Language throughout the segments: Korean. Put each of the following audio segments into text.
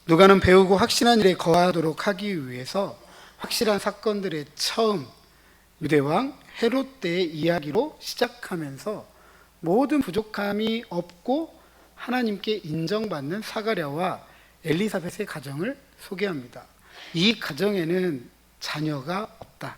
누가는 배우고 확신한 일에 거하도록 하기 위해서 확실한 사건들의 처음 유대왕 헤롯 때의 이야기로 시작하면서 모든 부족함이 없고 하나님께 인정받는 사가랴와 엘리사벳의 가정을 소개합니다. 이 가정에는 자녀가 없다.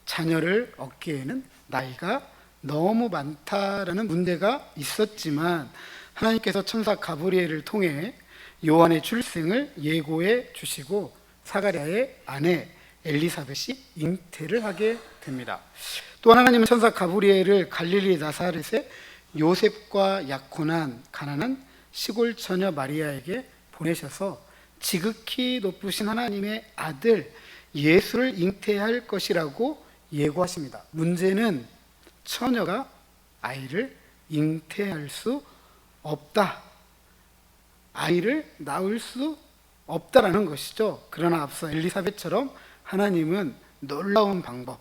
자녀를 얻기에는 나이가 너무 많다라는 문제가 있었지만 하나님께서 천사 가브리엘을 통해 요한의 출생을 예고해 주시고 사가랴의 아내 엘리사벳이 잉태를 하게 됩니다. 또 하나님은 천사 가브리엘을 갈릴리 나사렛의 요셉과 약혼한 가난한 시골 처녀 마리아에게 보내셔서 지극히 높으신 하나님의 아들 예수를 잉태할 것이라고 예고하십니다. 문제는 처녀가 아이를 잉태할 수 없다, 아이를 낳을 수 없다라는 것이죠. 그러나 앞서 엘리사벳처럼 하나님은 놀라운 방법,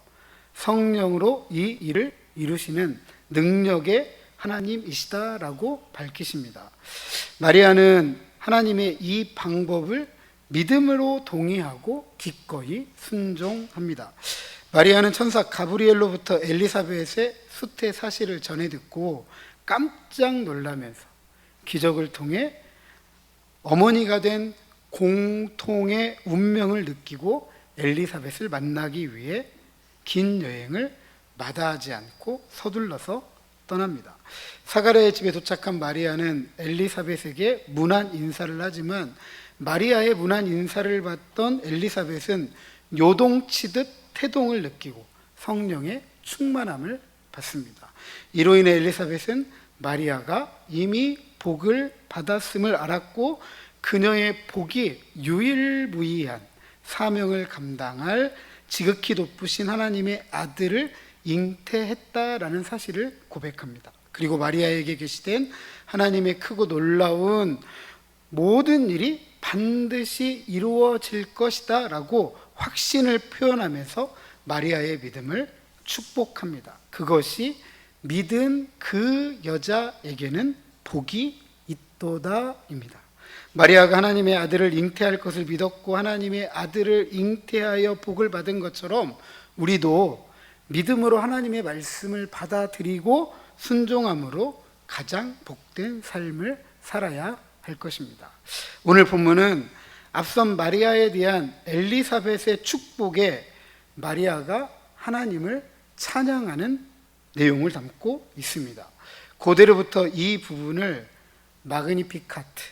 성령으로 이 일을 이루시는 능력의 하나님이시다라고 밝히십니다. 마리아는 하나님의 이 방법을 믿음으로 동의하고 기꺼이 순종합니다. 마리아는 천사 가브리엘로부터 엘리사벳의 수태 사실을 전해 듣고 깜짝 놀라면서 기적을 통해 어머니가 된 공통의 운명을 느끼고 엘리사벳을 만나기 위해 긴 여행을 마다하지 않고 서둘러서 떠납니다. 사가랴의 집에 도착한 마리아는 엘리사벳에게 문안 인사를 하지만 마리아의 문안 인사를 받던 엘리사벳은 요동치듯 태동을 느끼고 성령의 충만함을 받습니다. 이로 인해 엘리사벳은 마리아가 이미 복을 받았음을 알았고 그녀의 복이 유일무이한 사명을 감당할 지극히 높으신 하나님의 아들을 잉태했다라는 사실을 고백합니다. 그리고 마리아에게 계시된 하나님의 크고 놀라운 모든 일이 반드시 이루어질 것이다 라고 확신을 표현하면서 마리아의 믿음을 축복합니다. 그것이 믿은 그 여자에게는 복이 있도다입니다. 마리아가 하나님의 아들을 잉태할 것을 믿었고 하나님의 아들을 잉태하여 복을 받은 것처럼 우리도 믿음으로 하나님의 말씀을 받아들이고 순종함으로 가장 복된 삶을 살아야 할 것입니다. 오늘 본문은 앞선 마리아에 대한 엘리사벳의 축복에 마리아가 하나님을 찬양하는 내용을 담고 있습니다. 고대로부터 이 부분을 마그니피카트,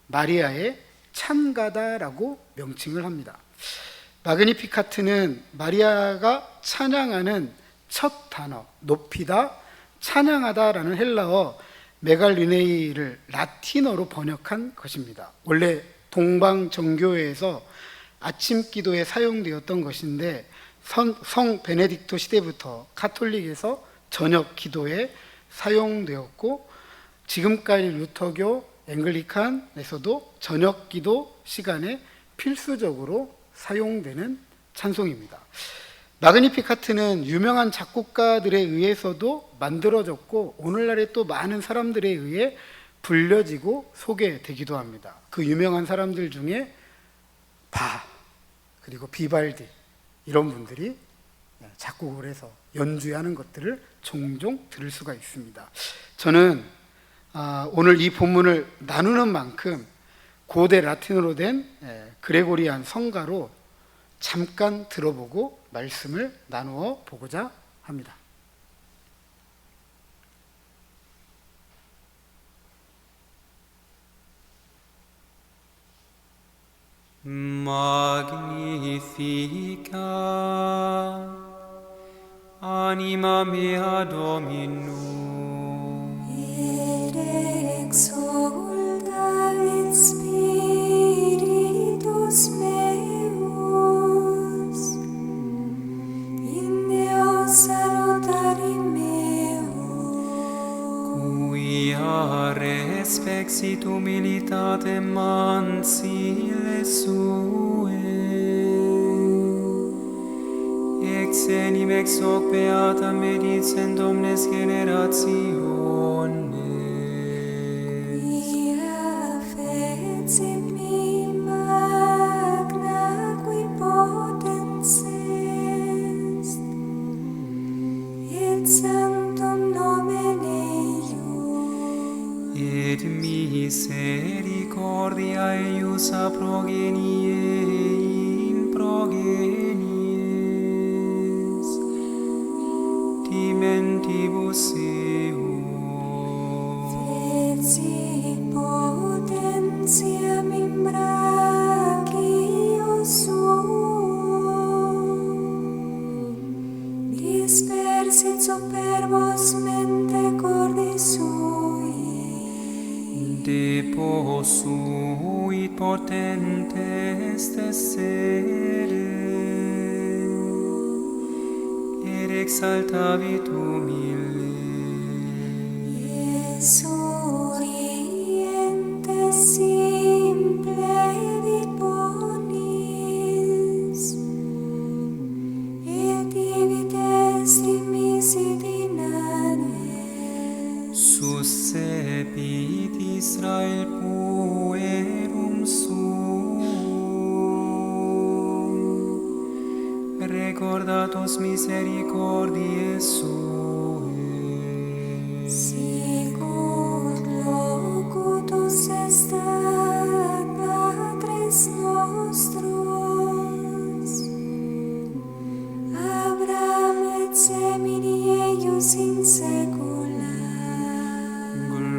마리아의 찬가다라고 명칭을 합니다. 마그니피카트는 마리아가 찬양하는 첫 단어, 높이다, 찬양하다라는 헬라어 메갈리네이를 라틴어로 번역한 것입니다. 원래 동방 정교회에서 아침 기도에 사용되었던 것인데 성 베네딕토 시대부터 카톨릭에서 저녁 기도에 사용되었고 지금까지 루터교, 앵글리칸에서도 저녁 기도 시간에 필수적으로 사용되는 찬송입니다. 마그니피카트는 유명한 작곡가들에 의해서도 만들어졌고 오늘날에 또 많은 사람들에 의해 불려지고 소개되기도 합니다. 그 유명한 사람들 중에 바, 그리고 비발디 이런 분들이 작곡을 해서 연주하는 것들을 종종 들을 수가 있습니다. 저는 오늘 이 본문을 나누는 만큼 고대 라틴어로 된 그레고리안 성가로 잠깐 들어보고 말씀을 나누어 보고자 합니다. Magnificat anima mea Dominum et exulta in spiritus meus in Deo salutari meo quia respexit humilitate mansile sue ex enim ex hoc beata medicent omnes generationes quia fecit misericordia eius a progenie in progenies, timentibus eum, Feci potentiam in brachio suum, dispersit superbos mente cordis sui, deposuit potentes tessere, et exaltavit humile. Surientes simple diponis, et divides dimisit in anes. Suscepit Israel puerum suum, recordatos misericordiae suae. Sicut locutus estat patres nostros, Abraham et semini eius in saecula.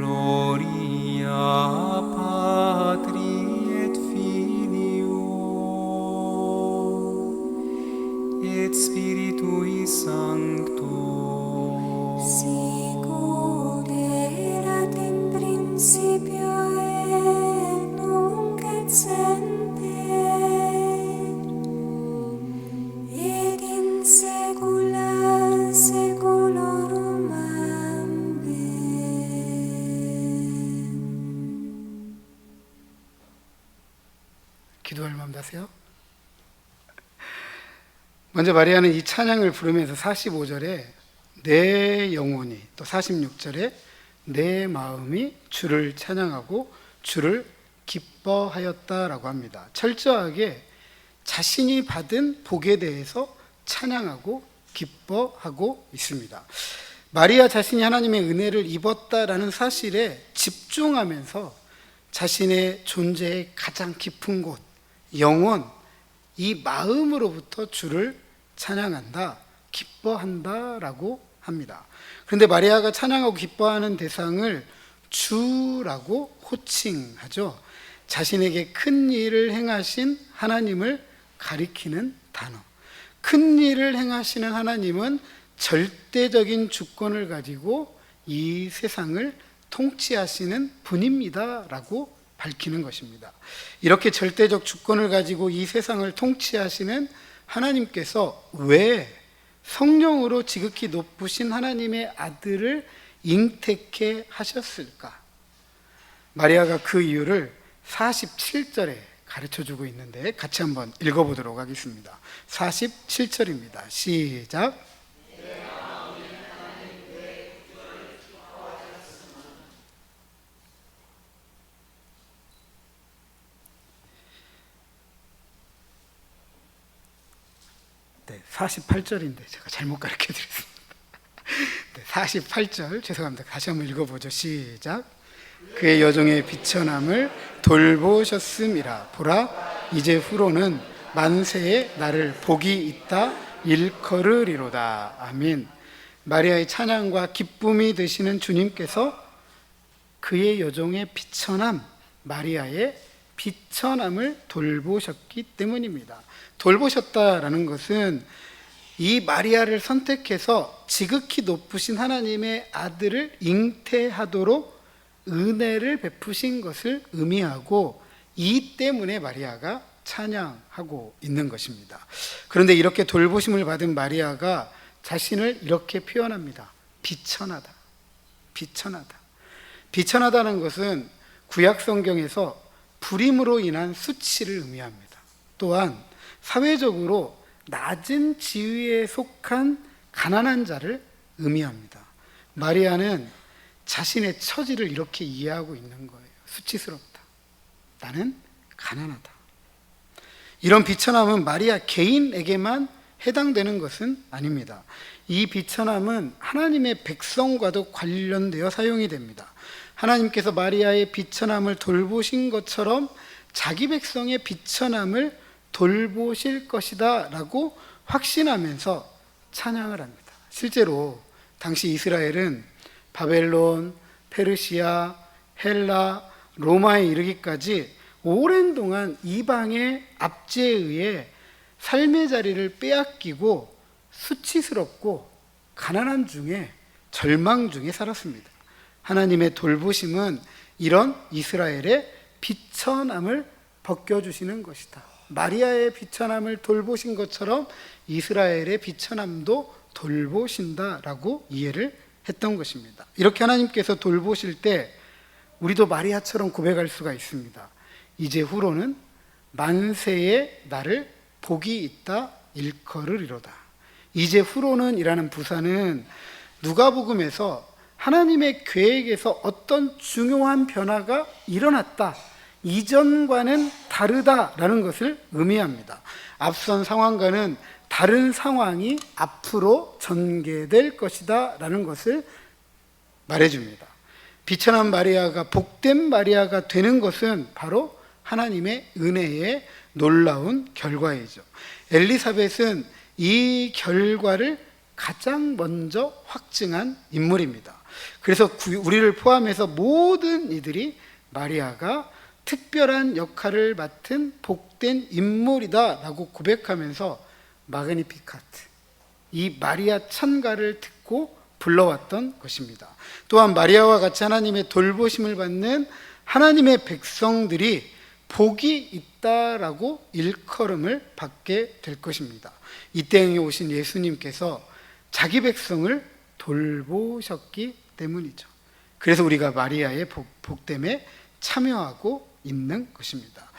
Gloria Patri et Filio et Spiritui Sancto. Sicut erat in principio et nunc et semper, et in saecula saeculorum. Amen. 기도할 마음 다세요. 먼저 마리아는 이 찬양을 부르면서 45절에 내 영혼이, 또 46절에 내 마음이 주를 찬양하고 주를 기뻐하였다라고 합니다. 철저하게 자신이 받은 복에 대해서 찬양하고 기뻐하고 있습니다. 마리아 자신이 하나님의 은혜를 입었다라는 사실에 집중하면서 자신의 존재의 가장 깊은 곳, 영혼, 이 마음으로부터 주를 찬양한다, 기뻐한다라고 합니다. 그런데 마리아가 찬양하고 기뻐하는 대상을 주라고 호칭하죠. 자신에게 큰 일을 행하신 하나님을 가리키는 단어. 큰 일을 행하시는 하나님은 절대적인 주권을 가지고 이 세상을 통치하시는 분입니다 라고 밝히는 것입니다. 이렇게 절대적 주권을 가지고 이 세상을 통치하시는 하나님께서 왜 성령으로 지극히 높으신 하나님의 아들을 잉태케 하셨을까? 마리아가 그 이유를 47절에 가르쳐주고 있는데 같이 한번 읽어보도록 하겠습니다. 47절입니다. 시작. 네, 48절인데 제가 잘못 가르쳐 드렸습니다. 네, 48절 죄송합니다. 다시 한번 읽어보죠. 시작. 그의 여종의 비천함을 돌보셨음이라. 보라, 이제 후로는 만세에 나를 복이 있다 일컬으리로다. 아멘. 마리아의 찬양과 기쁨이 되시는 주님께서 그의 여종의 비천함, 마리아의 비천함을 돌보셨기 때문입니다. 돌보셨다라는 것은 이 마리아를 선택해서 지극히 높으신 하나님의 아들을 잉태하도록 은혜를 베푸신 것을 의미하고, 이 때문에 마리아가 찬양하고 있는 것입니다. 그런데 이렇게 돌보심을 받은 마리아가 자신을 이렇게 표현합니다. 비천하다. 비천하다. 비천하다는 것은 구약 성경에서 불임으로 인한 수치를 의미합니다. 또한 사회적으로 낮은 지위에 속한 가난한 자를 의미합니다. 마리아는 자신의 처지를 이렇게 이해하고 있는 거예요. 수치스럽다. 나는 가난하다. 이런 비천함은 마리아 개인에게만 해당되는 것은 아닙니다. 이 비천함은 하나님의 백성과도 관련되어 사용이 됩니다. 하나님께서 마리아의 비천함을 돌보신 것처럼 자기 백성의 비천함을 돌보실 것이다 라고 확신하면서 찬양을 합니다. 실제로 당시 이스라엘은 바벨론, 페르시아, 헬라, 로마에 이르기까지 오랜 동안 이방의 압제에 의해 삶의 자리를 빼앗기고 수치스럽고 가난한 중에 절망 중에 살았습니다. 하나님의 돌보심은 이런 이스라엘의 비천함을 벗겨주시는 것이다. 마리아의 비천함을 돌보신 것처럼 이스라엘의 비천함도 돌보신다라고 이해를 했던 것입니다. 이렇게 하나님께서 돌보실 때 우리도 마리아처럼 고백할 수가 있습니다. 이제 후로는 만세의 나를 복이 있다 일컬으리로다. 이제 후로는 이라는 부사는 누가복음에서 하나님의 계획에서 어떤 중요한 변화가 일어났다, 이전과는 다르다라는 것을 의미합니다. 앞선 상황과는 다른 상황이 앞으로 전개될 것이다 라는 것을 말해줍니다. 비천한 마리아가 복된 마리아가 되는 것은 바로 하나님의 은혜의 놀라운 결과이죠. 엘리사벳은 이 결과를 가장 먼저 확증한 인물입니다. 그래서 우리를 포함해서 모든 이들이 마리아가 특별한 역할을 맡은 복된 인물이다 라고 고백하면서 마그니피카트, 이 마리아 찬가를 듣고 불러왔던 것입니다. 또한 마리아와 같이 하나님의 돌보심을 받는 하나님의 백성들이 복이 있다라고 일컬음을 받게 될 것입니다. 이 땅에 오신 예수님께서 자기 백성을 돌보셨기 때문이죠. 그래서 우리가 마리아의 복됨에 참여하고 있는 것입니다.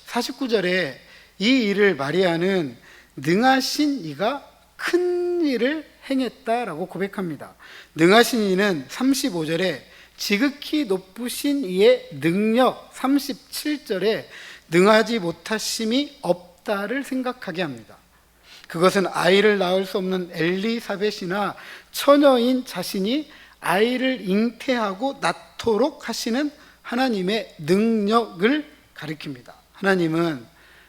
49절에 이 일을 마리아는 능하신 이가 큰 일을 행했다라고 고백합니다. 능하신 이는 35절에 지극히 높으신 이의 능력, 37절에 능하지 못하심이 없다를 생각하게 합니다. 그것은 아이를 낳을 수 없는 엘리사벳이나 처녀인 자신이 아이를 잉태하고 낳도록 하시는 하나님의 능력을 가리킵니다. 하나님은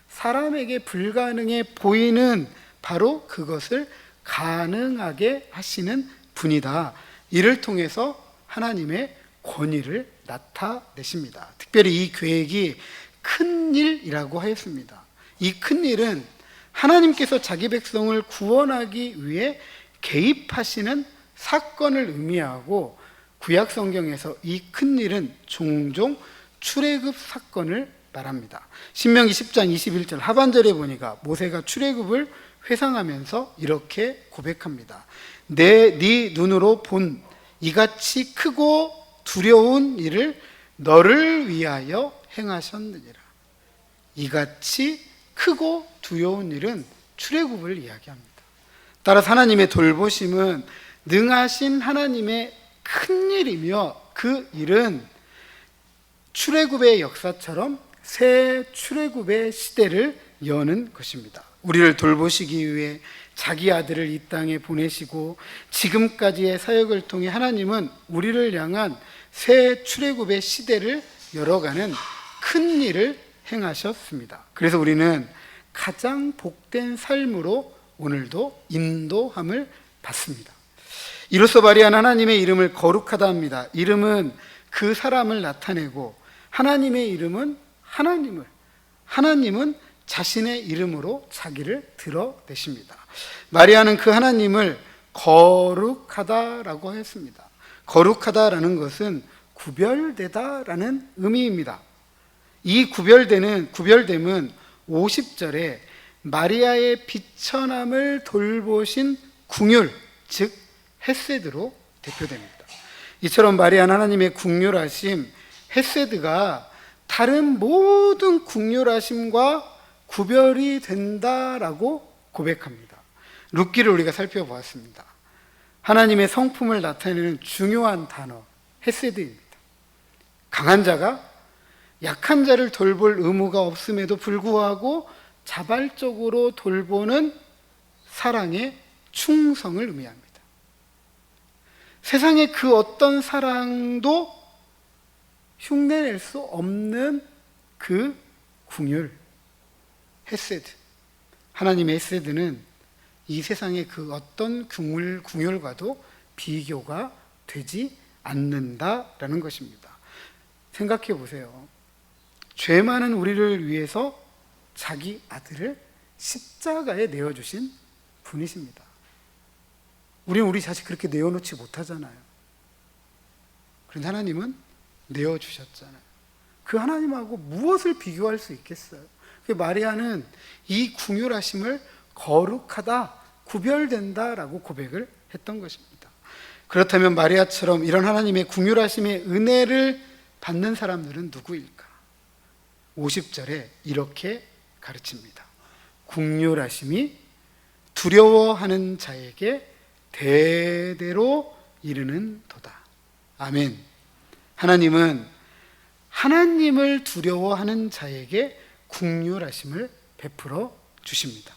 사람에게 불가능해 보이는 바로 그것을 가능하게 하시는 분이다. 이를 통해서 하나님의 권위를 나타내십니다. 특별히 이 계획이 큰 일이라고 하였습니다. 이 큰 일은 하나님께서 자기 백성을 구원하기 위해 개입하시는 사건을 의미하고, 구약 성경에서 이 큰 일은 종종 출애굽 사건을 말합니다. 신명기 10장 21절 하반절에 보니까 모세가 출애굽을 회상하면서 이렇게 고백합니다. 네 눈으로 본 이같이 크고 두려운 일을 너를 위하여 행하셨느니라. 이같이 크고 두려운 일은 출애굽을 이야기합니다. 따라서 하나님의 돌보심은 능하신 하나님의 큰 일이며, 그 일은 출애굽의 역사처럼 새 출애굽의 시대를 여는 것입니다. 우리를 돌보시기 위해 자기 아들을 이 땅에 보내시고 지금까지의 사역을 통해 하나님은 우리를 향한 새 출애굽의 시대를 열어가는 큰 일을 행하셨습니다. 그래서 우리는 가장 복된 삶으로 오늘도 인도함을 받습니다. 이로써 마리아는 하나님의 이름을 거룩하다 합니다. 이름은 그 사람을 나타내고, 하나님의 이름은 하나님은 자신의 이름으로 자기를 드러내십니다. 마리아는 그 하나님을 거룩하다라고 했습니다. 거룩하다라는 것은 구별되다라는 의미입니다. 이 구별됨은 50절에 마리아의 비천함을 돌보신 궁율, 즉 헤세드로 대표됩니다. 이처럼 마리아는 하나님의 궁율하심, 헤세드가 다른 모든 궁율하심과 구별이 된다라고 고백합니다. 룻기를 우리가 살펴보았습니다. 하나님의 성품을 나타내는 중요한 단어, 헤세드입니다. 강한 자가 약한 자를 돌볼 의무가 없음에도 불구하고 자발적으로 돌보는 사랑의 충성을 의미합니다. 세상의 그 어떤 사랑도 흉내낼 수 없는 그 긍휼, 헤세드. 하나님의 헤세드는 이 세상의 그 어떤 긍휼과도 비교가 되지 않는다라는 것입니다. 생각해 보세요. 죄 많은 우리를 위해서 자기 아들을 십자가에 내어주신 분이십니다. 우리는 우리 자식 그렇게 내어놓지 못하잖아요. 그런데 하나님은 내어주셨잖아요. 그 하나님하고 무엇을 비교할 수 있겠어요? 마리아는 이 긍휼하심을 거룩하다, 구별된다라고 고백을 했던 것입니다. 그렇다면 마리아처럼 이런 하나님의 긍휼하심의 은혜를 받는 사람들은 누구일까? 50절에 이렇게 가르칩니다. 긍휼하심이 두려워하는 자에게 대대로 이르는 도다. 아멘. 하나님은 하나님을 두려워하는 자에게 긍휼하심을 베풀어 주십니다.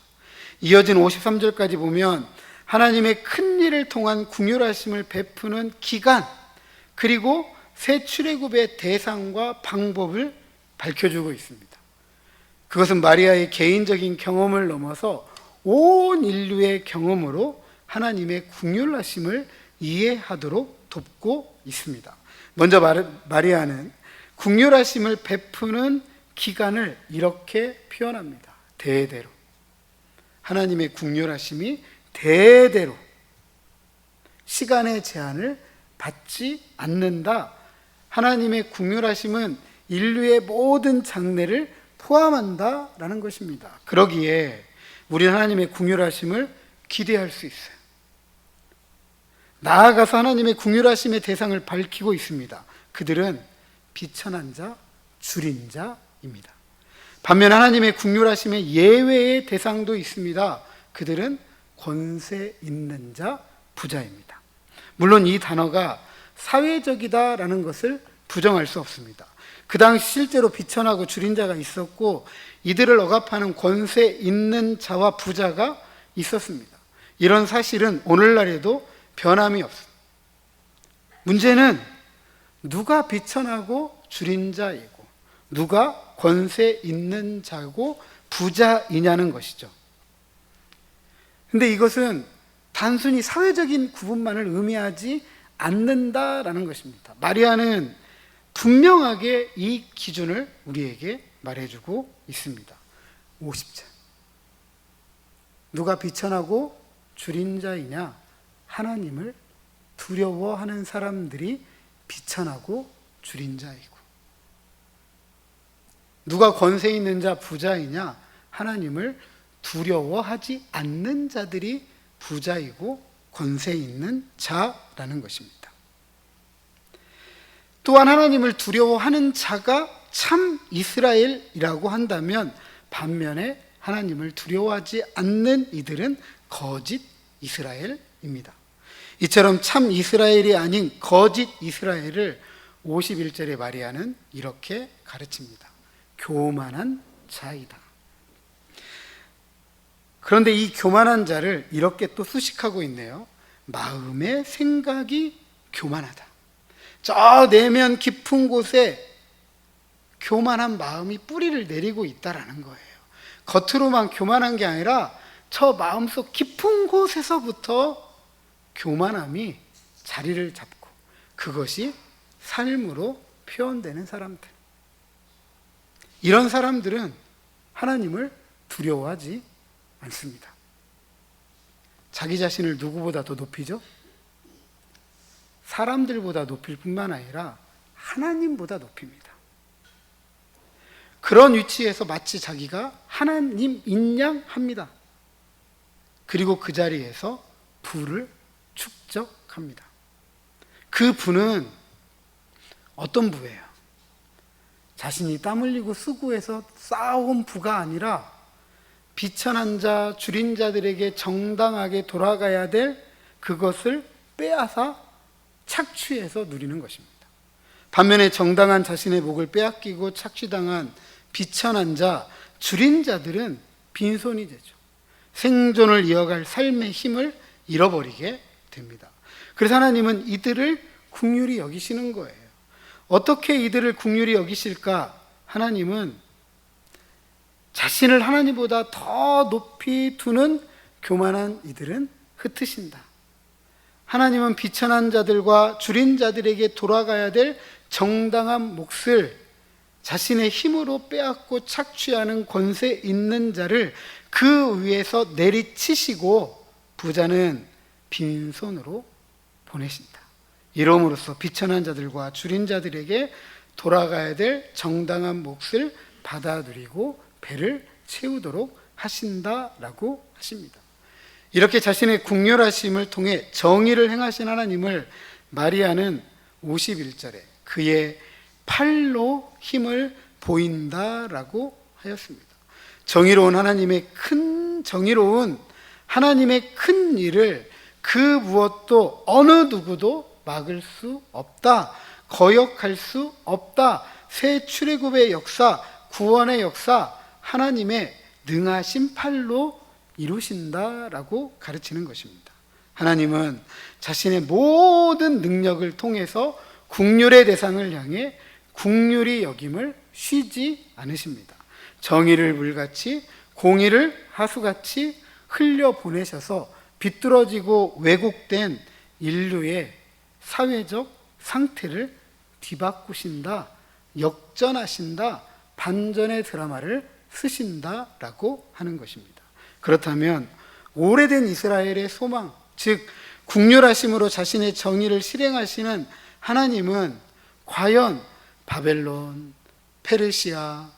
이어진 53절까지 보면 하나님의 큰 일을 통한 긍휼하심을 베푸는 기간, 그리고 새 출애굽의 대상과 방법을 밝혀주고 있습니다. 그것은 마리아의 개인적인 경험을 넘어서 온 인류의 경험으로 하나님의 긍휼하심을 이해하도록 돕고 있습니다. 먼저 마리아는 긍휼하심을 베푸는 기간을 이렇게 표현합니다. 대대로. 하나님의 긍휼하심이 대대로 시간의 제한을 받지 않는다. 하나님의 긍휼하심은 인류의 모든 장래를 포함한다라는 것입니다. 그러기에 우리는 하나님의 긍휼하심을 기대할 수 있어요. 나아가서 하나님의 긍휼하심의 대상을 밝히고 있습니다. 그들은 비천한 자, 줄인 자입니다. 반면 하나님의 긍휼하심의 예외의 대상도 있습니다. 그들은 권세 있는 자, 부자입니다. 물론 이 단어가 사회적이다라는 것을 부정할 수 없습니다. 그 당시 실제로 비천하고 줄인 자가 있었고 이들을 억압하는 권세 있는 자와 부자가 있었습니다. 이런 사실은 오늘날에도 변함이 없습니다. 문제는 누가 비천하고 줄인 자이고 누가 권세 있는 자고 부자이냐는 것이죠. 근데 이것은 단순히 사회적인 구분만을 의미하지 않는다라는 것입니다. 마리아는 분명하게 이 기준을 우리에게 말해주고 있습니다. 50절. 누가 비천하고 줄인 자이냐? 하나님을 두려워하는 사람들이 비천하고 줄인 자이고, 누가 권세 있는 자, 부자이냐? 하나님을 두려워하지 않는 자들이 부자이고 권세 있는 자라는 것입니다. 또한 하나님을 두려워하는 자가 참 이스라엘이라고 한다면 반면에 하나님을 두려워하지 않는 이들은 거짓 이스라엘입니다. 이처럼 참 이스라엘이 아닌 거짓 이스라엘을 51절의 마리아는 이렇게 가르칩니다. 교만한 자이다. 그런데 이 교만한 자를 이렇게 또 수식하고 있네요. 마음의 생각이 교만하다. 저 내면 깊은 곳에 교만한 마음이 뿌리를 내리고 있다라는 거예요. 겉으로만 교만한 게 아니라 저 마음속 깊은 곳에서부터 교만함이 자리를 잡고 그것이 삶으로 표현되는 사람들. 이런 사람들은 하나님을 두려워하지 않습니다. 자기 자신을 누구보다 더 높이죠? 사람들보다 높일 뿐만 아니라 하나님보다 높입니다. 그런 위치에서 마치 자기가 하나님인 양 합니다. 그리고 그 자리에서 부를 축적합니다. 그 부는 어떤 부예요? 자신이 땀 흘리고 수고해서 쌓아온 부가 아니라 비천한 자, 줄인 자들에게 정당하게 돌아가야 될 그것을 빼앗아 착취해서 누리는 것입니다. 반면에 정당한 자신의 목을 빼앗기고 착취당한 비천한 자, 줄인 자들은 빈손이 되죠. 생존을 이어갈 삶의 힘을 잃어버리게 됩니다. 그래서 하나님은 이들을 긍휼히 여기시는 거예요. 어떻게 이들을 긍휼히 여기실까? 하나님은 자신을 하나님보다 더 높이 두는 교만한 이들은 흩으신다. 하나님은 비천한 자들과 줄인 자들에게 돌아가야 될 정당한 몫을 자신의 힘으로 빼앗고 착취하는 권세 있는 자를 그 위에서 내리치시고 부자는 빈손으로 보내신다. 이러므로써 비천한 자들과 줄인 자들에게 돌아가야 될 정당한 몫을 받아들이고 배를 채우도록 하신다라고 하십니다. 이렇게 자신의 긍휼하심을 통해 정의를 행하신 하나님을 마리아는 51절에 그의 팔로 힘을 보인다라고 하였습니다. 정의로운 하나님의 큰 일을 그 무엇도 어느 누구도 막을 수 없다, 거역할 수 없다. 새 출애굽의 역사, 구원의 역사, 하나님의 능하신 팔로 이루신다라고 가르치는 것입니다. 하나님은 자신의 모든 능력을 통해서 긍휼의 대상을 향해 긍휼히 여김을 쉬지 않으십니다. 정의를 물같이 공의를 하수같이 흘려보내셔서 비뚤어지고 왜곡된 인류의 사회적 상태를 뒤바꾸신다, 역전하신다, 반전의 드라마를 쓰신다라고 하는 것입니다. 그렇다면 오래된 이스라엘의 소망, 즉 긍휼하심으로 자신의 정의를 실행하시는 하나님은 과연 바벨론, 페르시아,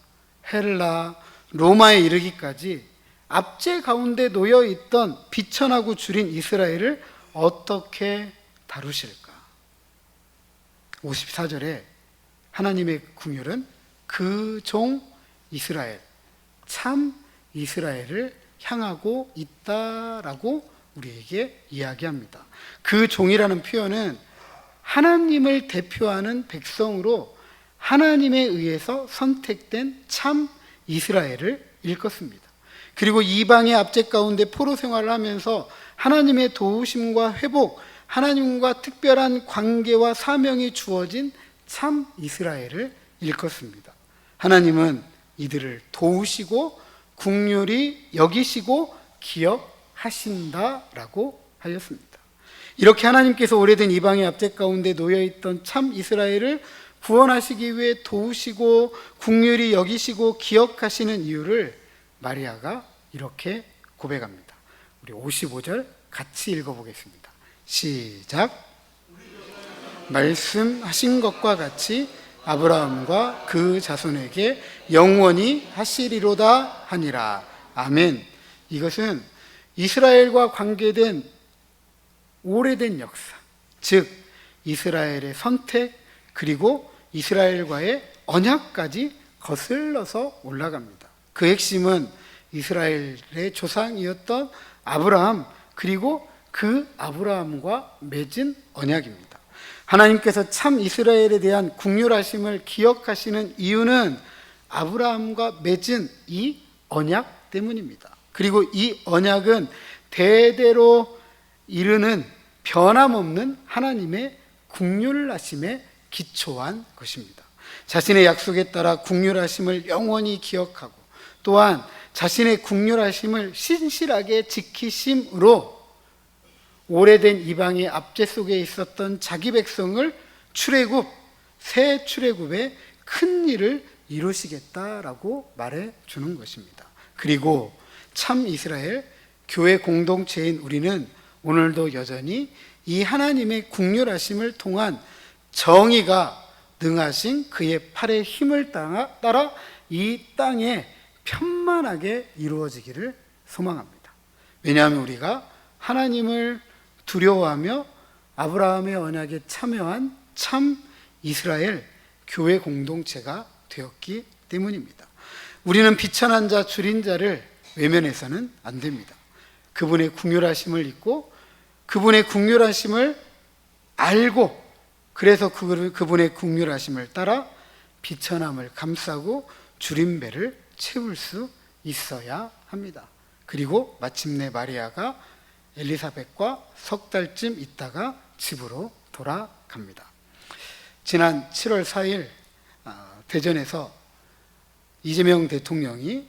헬라, 로마에 이르기까지 압제 가운데 놓여 있던 비천하고 줄인 이스라엘을 어떻게 다루실까? 54절에 하나님의 긍휼은 그 종 이스라엘, 참 이스라엘을 향하고 있다라고 우리에게 이야기합니다. 그 종이라는 표현은 하나님을 대표하는 백성으로 하나님에 의해서 선택된 참 이스라엘을 일컫습니다. 그리고 이방의 압제 가운데 포로 생활을 하면서 하나님의 도우심과 회복, 하나님과 특별한 관계와 사명이 주어진 참 이스라엘을 일컫습니다. 하나님은 이들을 도우시고 긍휼히 여기시고 기억하신다라고 하였습니다. 이렇게 하나님께서 오래된 이방의 압제 가운데 놓여있던 참 이스라엘을 구원하시기 위해 도우시고 긍휼히 여기시고 기억하시는 이유를 마리아가 이렇게 고백합니다. 우리 55절 같이 읽어보겠습니다. 시작. 말씀하신 것과 같이 아브라함과 그 자손에게 영원히 하시리로다 하니라. 아멘. 이것은 이스라엘과 관계된 오래된 역사, 즉 이스라엘의 선택 그리고 이스라엘과의 언약까지 거슬러서 올라갑니다. 그 핵심은 이스라엘의 조상이었던 아브라함 그리고 그 아브라함과 맺은 언약입니다. 하나님께서 참 이스라엘에 대한 긍휼하심을 기억하시는 이유는 아브라함과 맺은 이 언약 때문입니다. 그리고 이 언약은 대대로 이르는 변함없는 하나님의 긍휼하심에 기초한 것입니다. 자신의 약속에 따라 긍휼하심을 영원히 기억하고 또한 자신의 긍휼하심을 신실하게 지키심으로 오래된 이방의 압제 속에 있었던 자기 백성을 출애굽, 새 출애굽의 큰 일을 이루시겠다라고 말해 주는 것입니다. 그리고 참 이스라엘 교회 공동체인 우리는 오늘도 여전히 이 하나님의 긍휼하심을 통한 정의가 능하신 그의 팔의 힘을 따라 이 땅에 편만하게 이루어지기를 소망합니다. 왜냐하면 우리가 하나님을 두려워하며 아브라함의 언약에 참여한 참 이스라엘 교회 공동체가 되었기 때문입니다. 우리는 비천한 자, 줄인 자를 외면해서는 안 됩니다. 그분의 긍휼하심을 잊고 그분의 긍휼하심을 알고 그래서 그분의 긍휼하심을 따라 비천함을 감싸고 줄인 배를 채울 수 있어야 합니다. 그리고 마침내 마리아가 엘리사벳과 석 달쯤 있다가 집으로 돌아갑니다. 지난 7월 4일 대전에서 이재명 대통령이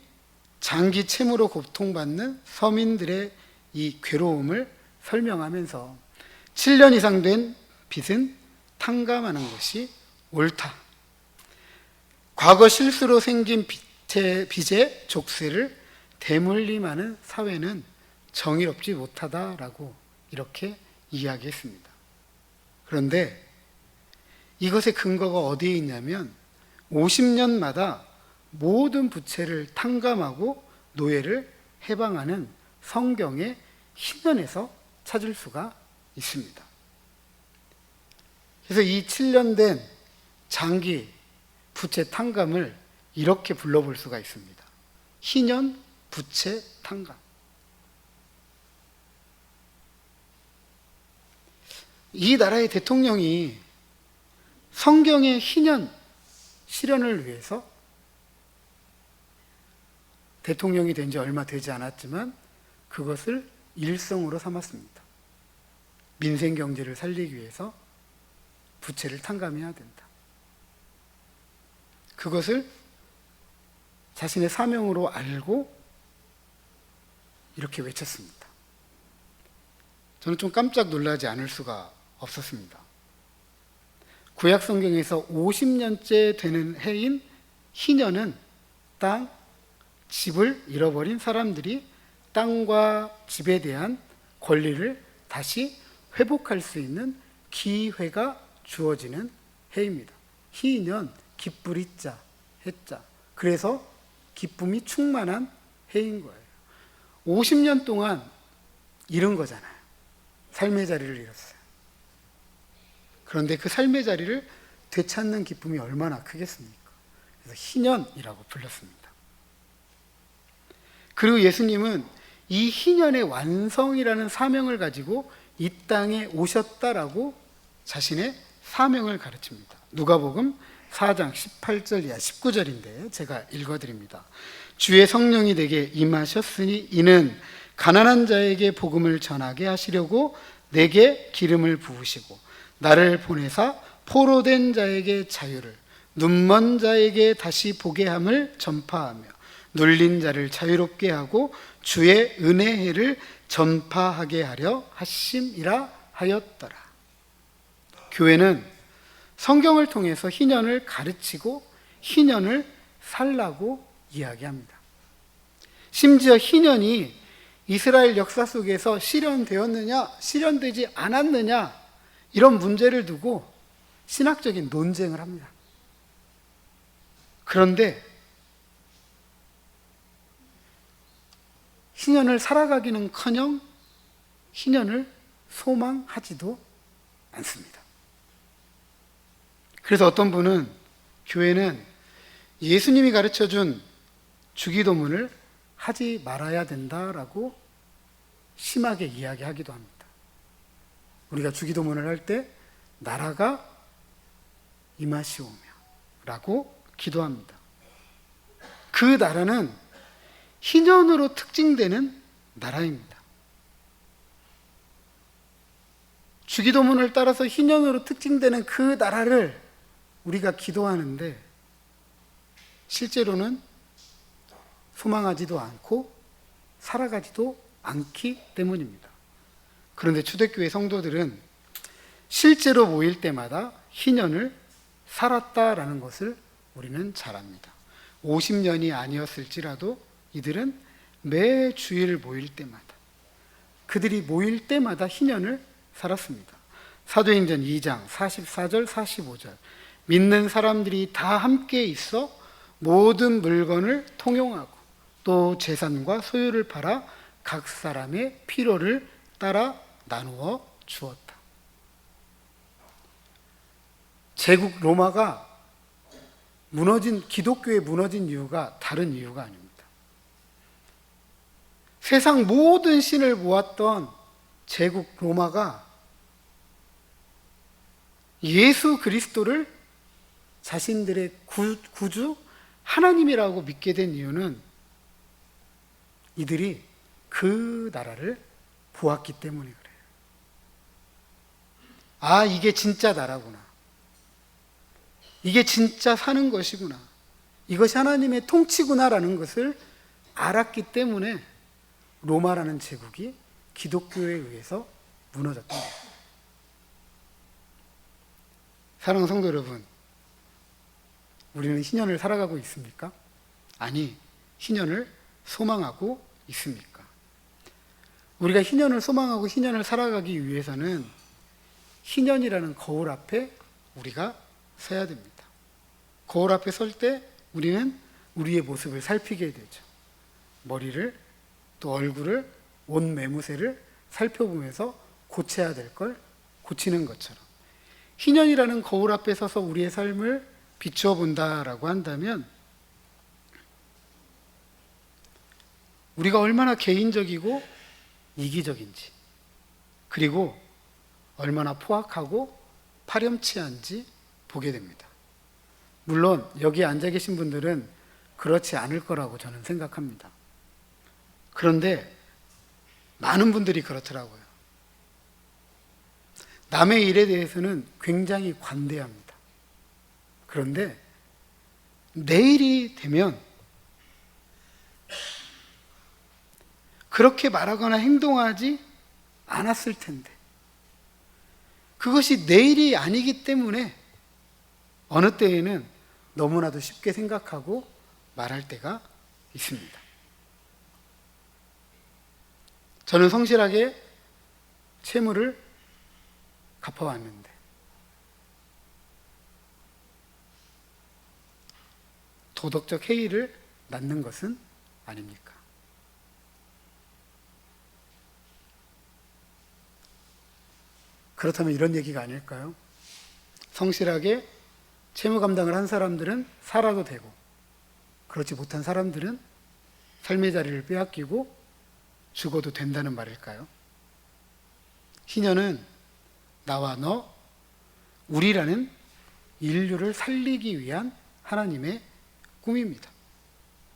장기 채무로 고통받는 서민들의 이 괴로움을 설명하면서 7년 이상 된 빚은 탕감하는 것이 옳다. 과거 실수로 생긴 빚의 족쇄를 대물림하는 사회는 정의롭지 못하다라고 이렇게 이야기했습니다. 그런데 이것의 근거가 어디에 있냐면 50년마다 모든 부채를 탕감하고 노예를 해방하는 성경의 희년에서 찾을 수가 있습니다. 그래서 이 7년 된 장기 부채 탕감을 이렇게 불러볼 수가 있습니다. 희년 부채 탕감. 이 나라의 대통령이 성경의 희년 실현을 위해서 대통령이 된 지 얼마 되지 않았지만 그것을 일성으로 삼았습니다. 민생 경제를 살리기 위해서 부채를 탕감해야 된다. 그것을 자신의 사명으로 알고 이렇게 외쳤습니다. 저는 좀 깜짝 놀라지 않을 수가 없었습니다. 구약 성경에서 50년째 되는 해인 희년은 땅, 집을 잃어버린 사람들이 땅과 집에 대한 권리를 다시 회복할 수 있는 기회가 주어지는 해입니다. 희년, 기쁘리 자, 해자. 그래서 기쁨이 충만한 해인 거예요. 50년 동안 잃은 거잖아요. 삶의 자리를 잃었어요. 그런데 그 삶의 자리를 되찾는 기쁨이 얼마나 크겠습니까? 그래서 희년이라고 불렀습니다. 그리고 예수님은 이 희년의 완성이라는 사명을 가지고 이 땅에 오셨다라고 자신의 사명을 가르칩니다. 누가복음 4장 18절 이하 19절인데 제가 읽어드립니다. 주의 성령이 내게 임하셨으니 이는 가난한 자에게 복음을 전하게 하시려고 내게 기름을 부으시고 나를 보내사 포로된 자에게 자유를, 눈먼 자에게 다시 보게 함을 전파하며 눌린 자를 자유롭게 하고 주의 은혜해를 전파하게 하려 하심이라 하였더라. 교회는 성경을 통해서 희년을 가르치고 희년을 살라고 이야기합니다. 심지어 희년이 이스라엘 역사 속에서 실현되었느냐, 실현되지 않았느냐 이런 문제를 두고 신학적인 논쟁을 합니다. 그런데 희년을 살아가기는커녕 희년을 소망하지도 않습니다. 그래서 어떤 분은 교회는 예수님이 가르쳐준 주기도문을 하지 말아야 된다라고 심하게 이야기하기도 합니다. 우리가 주기도문을 할 때 나라가 임하시오며 라고 기도합니다. 그 나라는 희년으로 특징되는 나라입니다. 주기도문을 따라서 희년으로 특징되는 그 나라를 우리가 기도하는데 실제로는 소망하지도 않고 살아가지도 않기 때문입니다. 그런데 초대교회 성도들은 실제로 모일 때마다 희년을 살았다라는 것을 우리는 잘 압니다. 50년이 아니었을지라도 이들은 매 주일 모일 때마다 그들이 모일 때마다 희년을 살았습니다. 사도행전 2장 44절 45절 믿는 사람들이 다 함께 있어 모든 물건을 통용하고 또 재산과 소유를 팔아 각 사람의 필요를 따라 나누어 주었다. 제국 로마가 기독교에 무너진 이유가 다른 이유가 아닙니다. 세상 모든 신을 모았던 제국 로마가 예수 그리스도를 자신들의 구주 하나님이라고 믿게 된 이유는 이들이 그 나라를 보았기 때문에 그래요. 아, 이게 진짜 나라구나. 이게 진짜 사는 것이구나, 이것이 하나님의 통치구나라는 것을 알았기 때문에 로마라는 제국이 기독교에 의해서 무너졌던 거예요. 사랑하는 성도 여러분, 우리는 희년을 살아가고 있습니까? 아니, 희년을 소망하고 있습니까? 우리가 희년을 소망하고 희년을 살아가기 위해서는 희년이라는 거울 앞에 우리가 서야 됩니다. 거울 앞에 설 때 우리는 우리의 모습을 살피게 되죠. 머리를, 또 얼굴을, 옷 매무새를 살펴보면서 고쳐야 될 걸 고치는 것처럼 희년이라는 거울 앞에 서서 우리의 삶을 비추어 본다라고 한다면 우리가 얼마나 개인적이고 이기적인지, 그리고 얼마나 포악하고 파렴치한지 보게 됩니다. 물론 여기에 앉아 계신 분들은 그렇지 않을 거라고 저는 생각합니다. 그런데 많은 분들이 그렇더라고요. 남의 일에 대해서는 굉장히 관대합니다. 그런데 내일이 되면 그렇게 말하거나 행동하지 않았을 텐데, 그것이 내일이 아니기 때문에 어느 때에는 너무나도 쉽게 생각하고 말할 때가 있습니다. 저는 성실하게 채무를 갚아왔는데 도덕적 해이를 낳는 것은 아닙니까? 그렇다면 이런 얘기가 아닐까요? 성실하게 채무 감당을 한 사람들은 살아도 되고, 그렇지 못한 사람들은 삶의 자리를 빼앗기고 죽어도 된다는 말일까요? 희년은 나와 너, 우리라는 인류를 살리기 위한 하나님의 꿈입니다.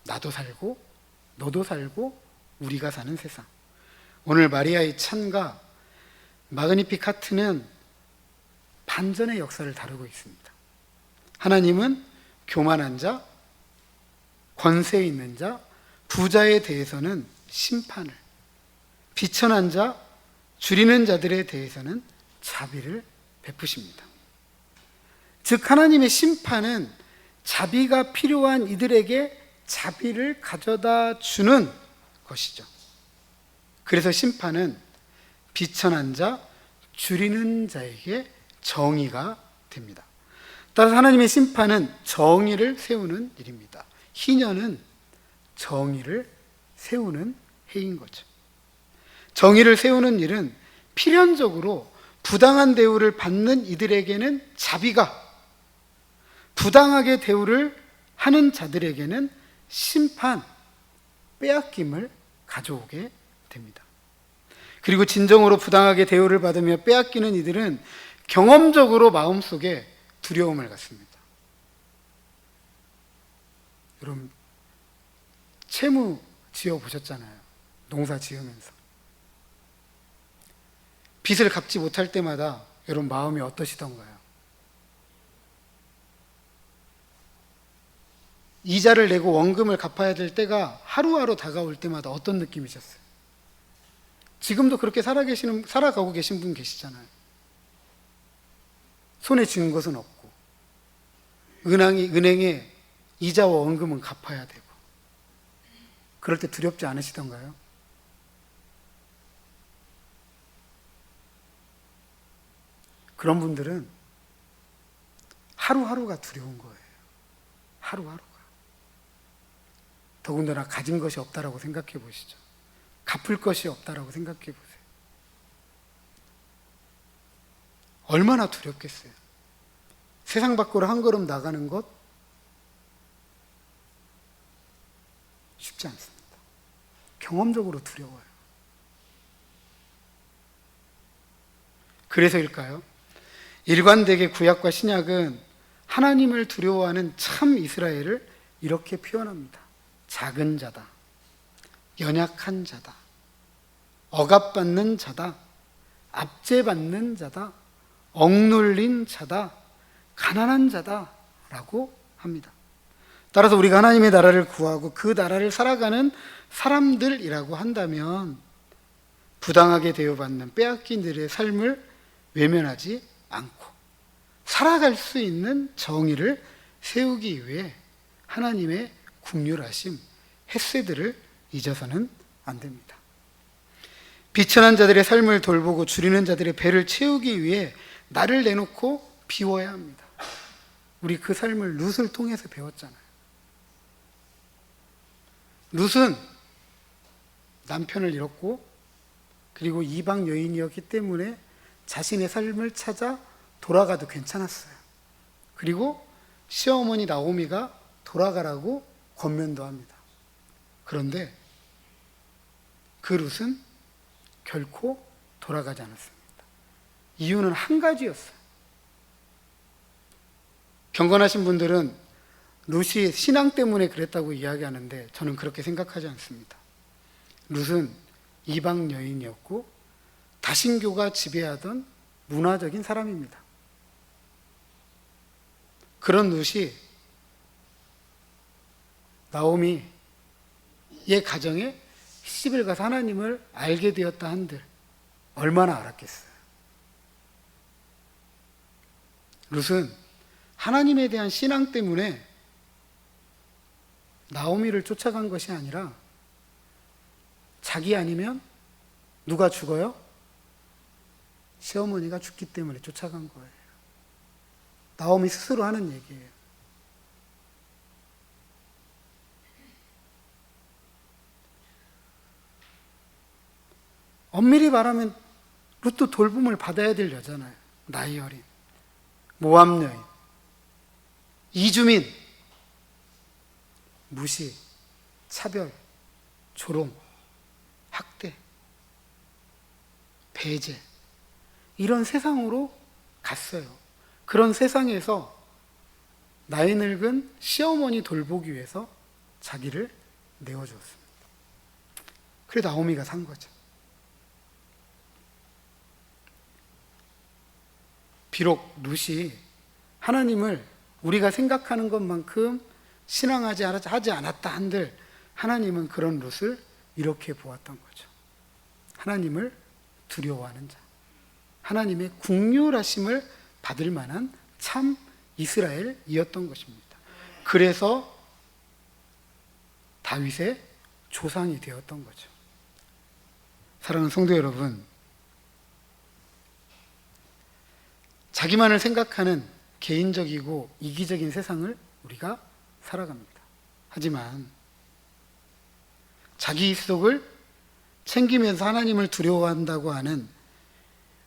나도 살고 너도 살고 우리가 사는 세상. 오늘 마리아의 찬가 마그니피카트는 반전의 역사를 다루고 있습니다. 하나님은 교만한 자, 권세 있는 자, 부자에 대해서는 심판을, 비천한 자, 줄이는 자들에 대해서는 자비를 베푸십니다. 즉 하나님의 심판은 자비가 필요한 이들에게 자비를 가져다 주는 것이죠. 그래서 심판은 비천한 자, 줄이는 자에게 정의가 됩니다. 따라서 하나님의 심판은 정의를 세우는 일입니다. 희년은 정의를 세우는 해인 거죠. 정의를 세우는 일은 필연적으로 부당한 대우를 받는 이들에게는 자비가, 부당하게 대우를 하는 자들에게는 심판, 빼앗김을 가져오게 됩니다. 그리고 진정으로 부당하게 대우를 받으며 빼앗기는 이들은 경험적으로 마음속에 두려움을 갖습니다. 여러분, 채무 지어 보셨잖아요. 농사 지으면서 빚을 갚지 못할 때마다 여러분 마음이 어떠시던가요? 이자를 내고 원금을 갚아야 될 때가 하루하루 다가올 때마다 어떤 느낌이셨어요? 지금도 그렇게 살아가고 계신 분 계시잖아요. 손에 쥔 것은 없고 은행에 이자와 원금은 갚아야 되고, 그럴 때 두렵지 않으시던가요? 그런 분들은 하루하루가 두려운 거예요. 하루하루가. 더군다나 가진 것이 없다라고 생각해 보시죠. 갚을 것이 없다라고 생각해 보세요. 얼마나 두렵겠어요. 세상 밖으로 한 걸음 나가는 것 쉽지 않습니다. 경험적으로 두려워요. 그래서일까요? 일관되게 구약과 신약은 하나님을 두려워하는 참 이스라엘을 이렇게 표현합니다. 작은 자다, 연약한 자다, 억압받는 자다, 압제받는 자다, 억눌린 자다, 가난한 자다 라고 합니다. 따라서 우리가 하나님의 나라를 구하고 그 나라를 살아가는 사람들이라고 한다면 부당하게 대우받는 빼앗긴 들의 삶을 외면하지 않고 살아갈 수 있는 정의를 세우기 위해 하나님의 긍휼하심, 헤세드를 잊어서는 안 됩니다. 비천한 자들의 삶을 돌보고 줄이는 자들의 배를 채우기 위해 나를 내놓고 비워야 합니다. 우리 그 삶을 룻을 통해서 배웠잖아요. 룻은 남편을 잃었고 그리고 이방 여인이었기 때문에 자신의 삶을 찾아 돌아가도 괜찮았어요. 그리고 시어머니 나오미가 돌아가라고 권면도 합니다. 그런데 그 룻은 결코 돌아가지 않았습니다. 이유는 한 가지였어요. 경건하신 분들은 룻이 신앙 때문에 그랬다고 이야기하는데 저는 그렇게 생각하지 않습니다. 룻은 이방 여인이었고 다신교가 지배하던 문화적인 사람입니다. 그런 룻이 나오미의 가정에 시집을 가서 하나님을 알게 되었다 한들 얼마나 알았겠어요. 룻은 하나님에 대한 신앙 때문에 나오미를 쫓아간 것이 아니라 자기 아니면 누가 죽어요? 시어머니가 죽기 때문에 쫓아간 거예요. 나오미 스스로 하는 얘기예요. 엄밀히 말하면 룻도 돌봄을 받아야 될 여자잖아요. 나이 어린 모압 여인, 이주민, 무시, 차별, 조롱, 학대, 배제, 이런 세상으로 갔어요. 그런 세상에서 나이 늙은 시어머니 돌보기 위해서 자기를 내어주었습니다. 그래 나오미가 산 거죠. 비록 룻이 하나님을 우리가 생각하는 것만큼 신앙하지 않았다 한들 하나님은 그런 룻을 이렇게 보았던 거죠. 하나님을 두려워하는 자, 하나님의 긍휼하심을 받을 만한 참 이스라엘이었던 것입니다. 그래서 다윗의 조상이 되었던 거죠. 사랑하는 성도 여러분, 자기만을 생각하는 개인적이고 이기적인 세상을 우리가 살아갑니다. 하지만 자기 입속을 챙기면서 하나님을 두려워한다고 하는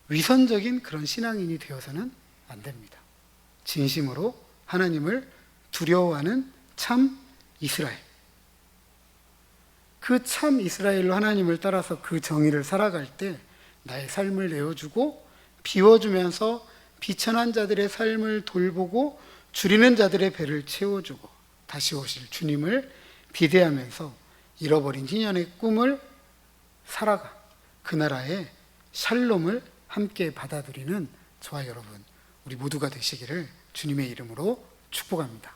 위선적인 그런 신앙인이 되어서는 안 됩니다. 진심으로 하나님을 두려워하는 참 이스라엘, 그 참 이스라엘로 하나님을 따라서 그 정의를 살아갈 때 나의 삶을 내어주고 비워주면서 비천한 자들의 삶을 돌보고 줄이는 자들의 배를 채워주고 다시 오실 주님을 비대하면서 잃어버린 희년의 꿈을 살아가 그 나라의 샬롬을 함께 받아들이는 저와 여러분 우리 모두가 되시기를 주님의 이름으로 축복합니다.